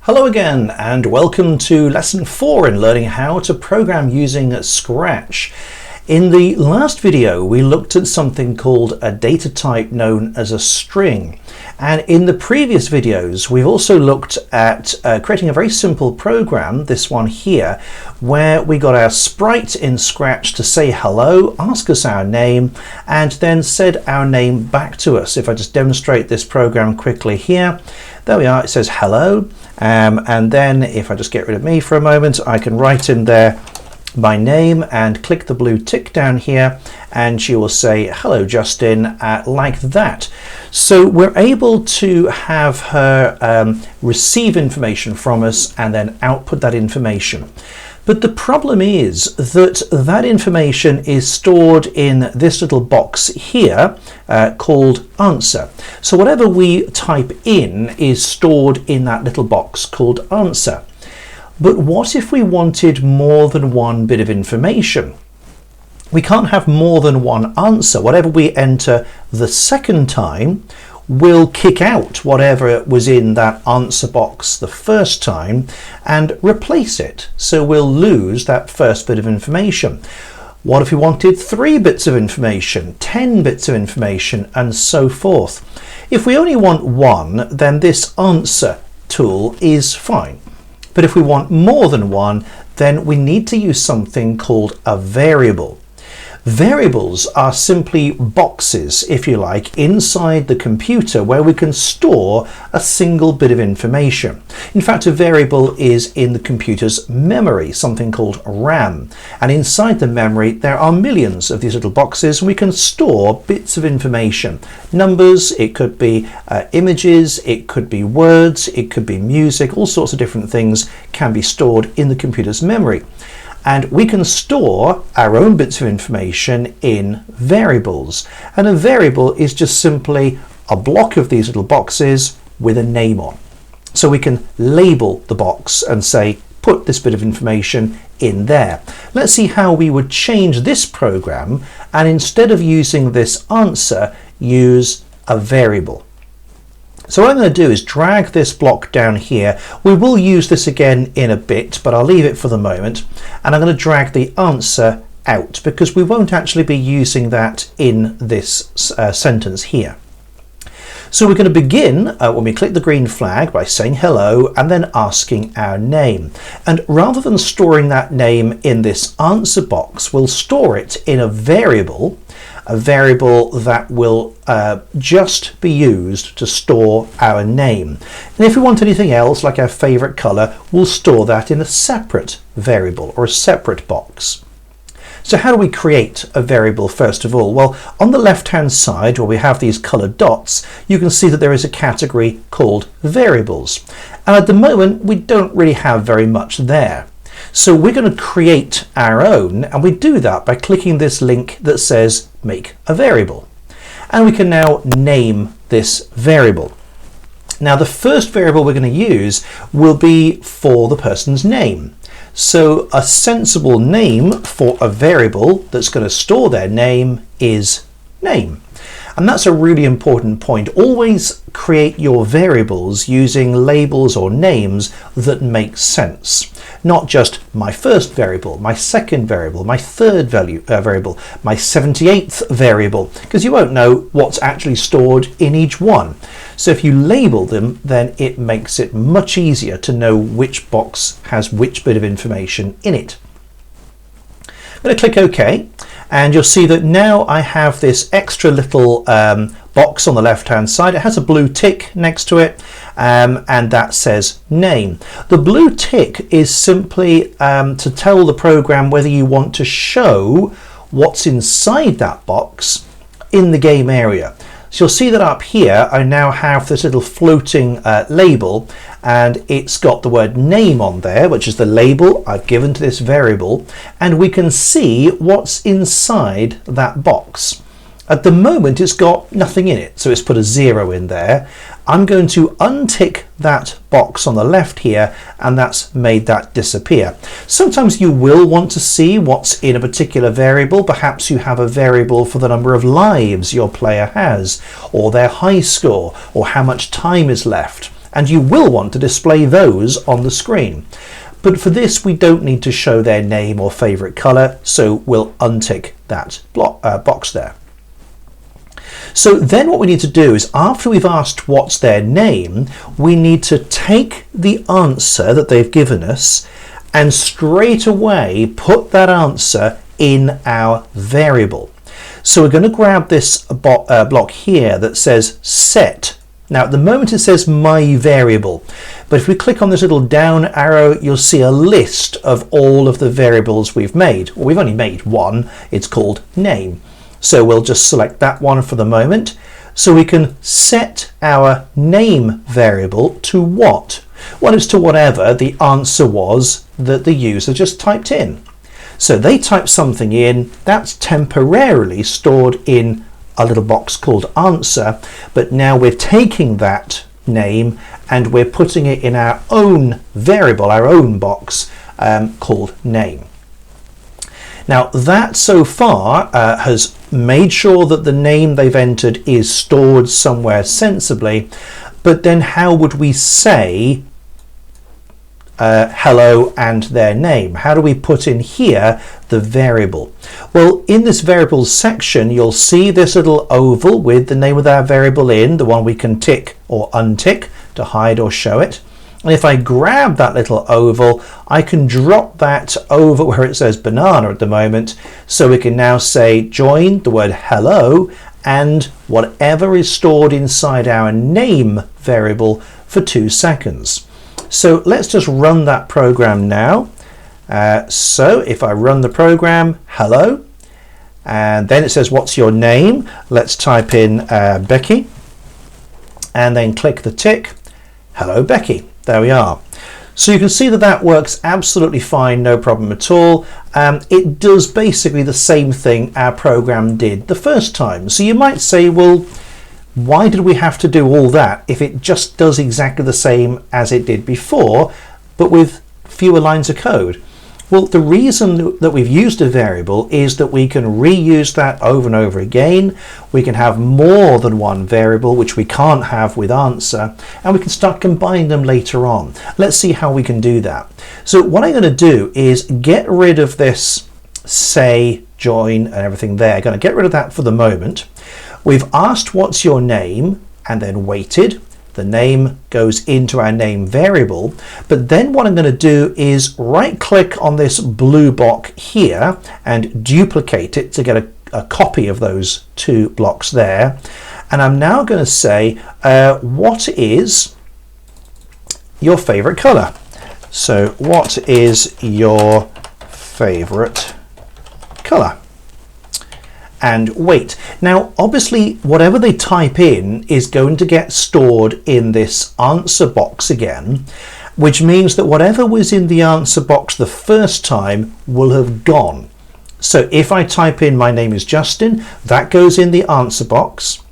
Hello again and welcome to lesson 4 in learning how to program using Scratch. In the last video we looked at something called a data type known as a string, and in the previous videos we've also looked at creating a very simple program, this one here, where we got our sprite in Scratch to say hello, ask us our name, and then said our name back to us. If I just demonstrate this program quickly here, there we are, it says hello. And then if I just get rid of me for a moment, I can write in there my name and click the blue tick down here, and she will say hello Justin, like that. So we're able to have her receive information from us and then output that information. But the problem is that that information is stored in this little box here called answer. So whatever we type in is stored in that little box called answer. But what if we wanted more than one bit of information? We can't have more than one answer. Whatever we enter the second time will kick out whatever was in that answer box the first time and replace it. So we'll lose that first bit of information. What if we wanted 3 bits of information, 10 bits of information, and so forth? If we only want one, then this answer tool is fine. But if we want more than one, then we need to use something called a variable. Variables are simply boxes, if you like, inside the computer where we can store a single bit of information. In fact, a variable is in the computer's memory, something called RAM. And inside the memory there are millions of these little boxes, and we can store bits of information. Numbers, it could be images, it could be words, it could be music, all sorts of different things can be stored in the computer's memory. And we can store our own bits of information in variables. And a variable is just simply a block of these little boxes with a name on. So we can label the box and say, put this bit of information in there. Let's see how we would change this program and instead of using this answer, use a variable. So what I'm going to do is drag this block down here. We will use this again in a bit, but I'll leave it for the moment. And I'm going to drag the answer out because we won't actually be using that in this sentence here. So we're going to begin when we click the green flag by saying hello and then asking our name. And rather than storing that name in this answer box, we'll store it in a variable that will just be used to store our name. And if we want anything else, like our favorite color, we'll store that in a separate variable or a separate box. So how do we create a variable first of all? Well, on the left hand side where we have these colored dots, you can see that there is a category called variables. And at the moment we don't really have very much there. So we're going to create our own, and we do that by clicking this link that says make a variable. And we can now name this variable. Now the first variable we're going to use will be for the person's name. So a sensible name for a variable that's going to store their name is name. And that's a really important point. Always create your variables using labels or names that make sense. Not just my first variable, my second variable, my third variable, my 78th variable, because you won't know what's actually stored in each one. So if you label them, then it makes it much easier to know which box has which bit of information in it. I'm going to click OK. And you'll see that now I have this extra little box on the left hand side. It has a blue tick next to it, and that says name. The blue tick is simply to tell the program whether you want to show what's inside that box in the game area. So you'll see that up here I now have this little floating label, and it's got the word name on there, which is the label I've given to this variable, and we can see what's inside that box. At the moment it's got nothing in it, so it's put a 0 in there. I'm going to untick that box on the left here, and that's made that disappear. Sometimes you will want to see what's in a particular variable. Perhaps you have a variable for the number of lives your player has, or their high score, or how much time is left. and you will want to display those on the screen. But for this, we don't need to show their name or favorite color, so we'll untick that box there. So then what we need to do is, after we've asked what's their name, we need to take the answer that they've given us and straight away put that answer in our variable. So we're going to grab this block here that says set. Now at the moment it says my variable, but if we click on this little down arrow, you'll see a list of all of the variables we've made. Well, we've only made one, it's called name. So we'll just select that one for the moment. So we can set our name variable to what? Well, it's to whatever the answer was that the user just typed in. So they typed something in, that's temporarily stored in a little box called answer, but now we're taking that name and we're putting it in our own variable, our own box called name. Now that so far has made sure that the name they've entered is stored somewhere sensibly, but then how would we say hello and their name? How do we put in here the variable? Well, in this variables section, you'll see this little oval with the name of our variable in, the one we can tick or untick to hide or show it. And if I grab that little oval, I can drop that over where it says banana at the moment. So we can now say join the word hello and whatever is stored inside our name variable for 2 seconds. So let's just run that program now. So if I run the program, hello, and then it says what's your name? Let's type in Becky, and then click the tick, hello Becky. There we are. So you can see that that works absolutely fine, no problem at all. It does basically the same thing our program did the first time. So you might say, well, why did we have to do all that if it just does exactly the same as it did before, but with fewer lines of code? Well, the reason that we've used a variable is that we can reuse that over and over again. We can have more than one variable, which we can't have with answer, and we can start combining them later on. Let's see how we can do that. So what I'm going to do is get rid of this say, join, and everything there. I'm going to get rid of that for the moment. We've asked what's your name and then waited. The name goes into our name variable, but then what I'm going to do is right click on this blue block here and duplicate it to get a copy of those 2 blocks there. And I'm now going to say what is your favorite color? So what is your favorite color? And wait. Now obviously whatever they type in is going to get stored in this answer box again, which means that whatever was in the answer box the first time will have gone. So if I type in my name is Justin, that goes in the answer box.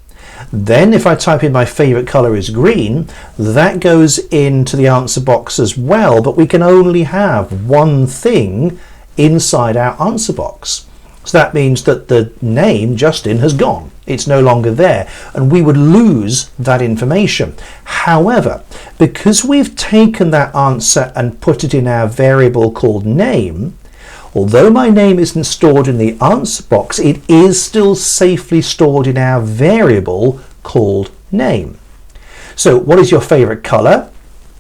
Then if I type in my favorite color is green, that goes into the answer box as well, but we can only have one thing inside our answer box. So that means that the name Justin has gone. It's no longer there, and we would lose that information. However, because we've taken that answer and put it in our variable called name, although my name isn't stored in the answer box, it is still safely stored in our variable called name. So what is your favorite color?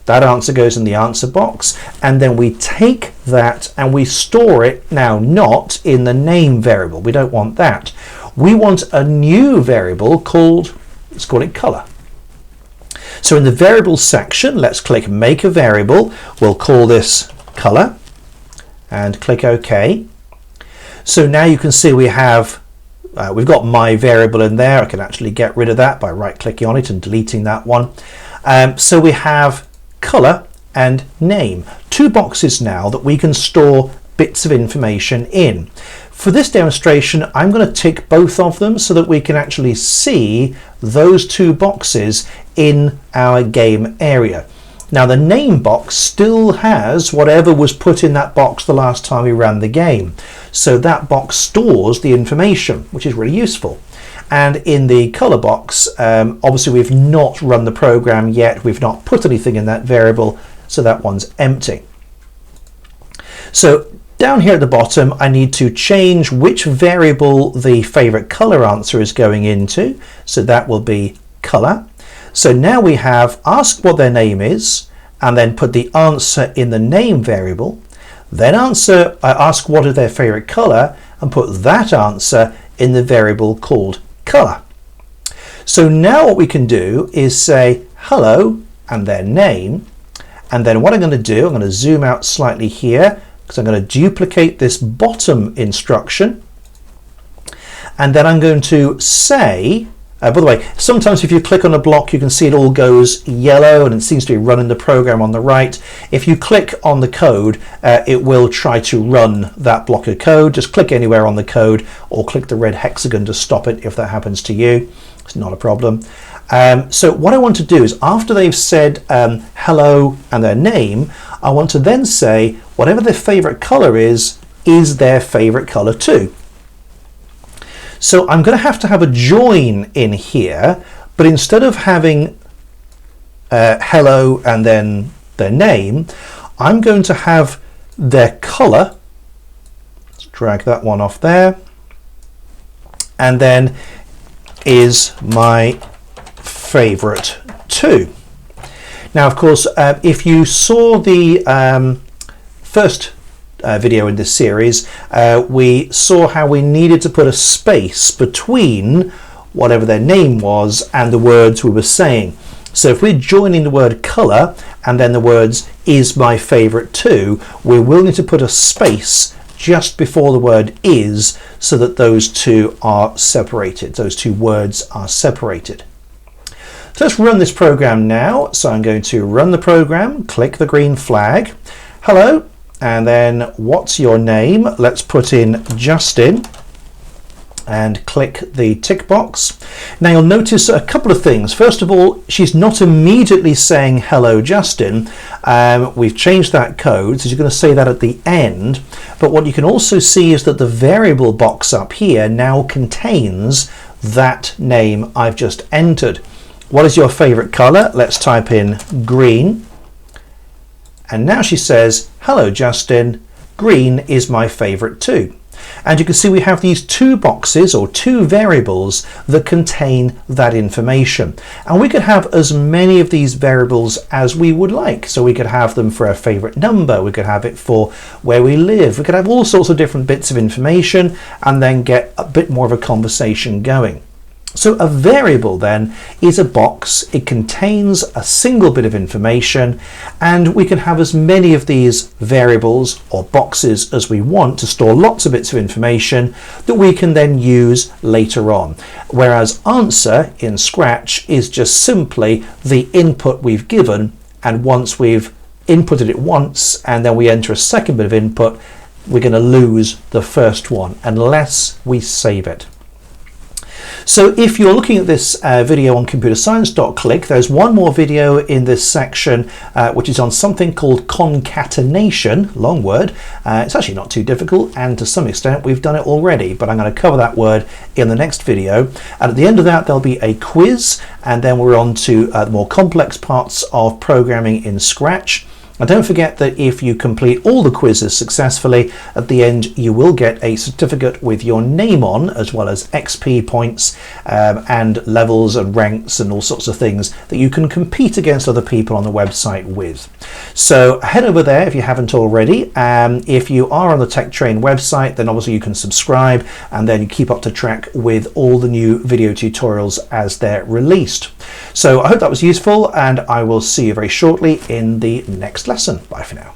That answer goes in the answer box, and then we take that and we store it now not in the name variable. We don't want that. We want a new variable called, let's call it color. So in the variables section, let's click make a variable. We'll call this color and click OK. So now you can see we have we've got my variable in there. I can actually get rid of that by right clicking on it and deleting that one. So we have color and name, 2 boxes now that we can store bits of information in. For this demonstration, I'm going to tick both of them so that we can actually see those 2 boxes in our game area. Now the name box still has whatever was put in that box the last time we ran the game, so that box stores the information, which is really useful. And in the color box, obviously we've not run the program yet. We've not put anything in that variable, so that one's empty. So down here at the bottom, I need to change which variable the favorite color answer is going into. So that will be color. So now we have ask what their name is, and then put the answer in the name variable. Then ask what is their favorite color, and put that answer in the variable called color. So now what we can do is say hello and their name. And then what I'm going to do, I'm going to zoom out slightly here, because I'm going to duplicate this bottom instruction, and then I'm going to say, by the way, sometimes if you click on a block you can see it all goes yellow and it seems to be running the program on the right. If you click on the code, it will try to run that block of code. Just click anywhere on the code or click the red hexagon to stop it if that happens to you. It's not a problem. So what I want to do is, after they've said hello and their name, I want to then say whatever their favorite color is their favorite color too. So I'm going to have a join in here, but instead of having hello and then their name, I'm going to have their color. Let's drag that one off there. And then is my favorite too. Now, of course, if you saw the first video in this series, we saw how we needed to put a space between whatever their name was and the words we were saying. So if we're joining the word color and then the words is my favorite too, we will need to put a space just before the word is, so that those two are separated, those two words are separated. So let's run this program now. So I'm going to run the program, click the green flag, hello, and then what's your name? Let's put in Justin and click the tick box. Now you'll notice a couple of things. First of all, she's not immediately saying hello Justin. We've changed that code, so you're going to say that at the end. But what you can also see is that the variable box up here now contains that name I've just entered. What is your favorite color? Let's type in green. And now she says, hello Justin, green is my favorite too. And you can see we have these two boxes or two variables that contain that information. And we could have as many of these variables as we would like. So we could have them for a favorite number, we could have it for where we live, we could have all sorts of different bits of information and then get a bit more of a conversation going. So a variable then is a box. It contains a single bit of information, and we can have as many of these variables or boxes as we want to store lots of bits of information that we can then use later on. Whereas answer in Scratch is just simply the input we've given, and once we've inputted it once and then we enter a second bit of input, we're going to lose the first one unless we save it. So if you're looking at this video on computerscience.click, there's one more video in this section which is on something called concatenation, long word. It's actually not too difficult, and to some extent we've done it already, but I'm going to cover that word in the next video. And at the end of that there'll be a quiz, and then we're on to the more complex parts of programming in Scratch. And don't forget that if you complete all the quizzes successfully, at the end you will get a certificate with your name on, as well as XP points and levels and ranks and all sorts of things that you can compete against other people on the website with. So head over there if you haven't already. If you are on the TechTrain website, then obviously you can subscribe and then you keep up to track with all the new video tutorials as they're released. So I hope that was useful, and I will see you very shortly in the next lesson. Bye for now.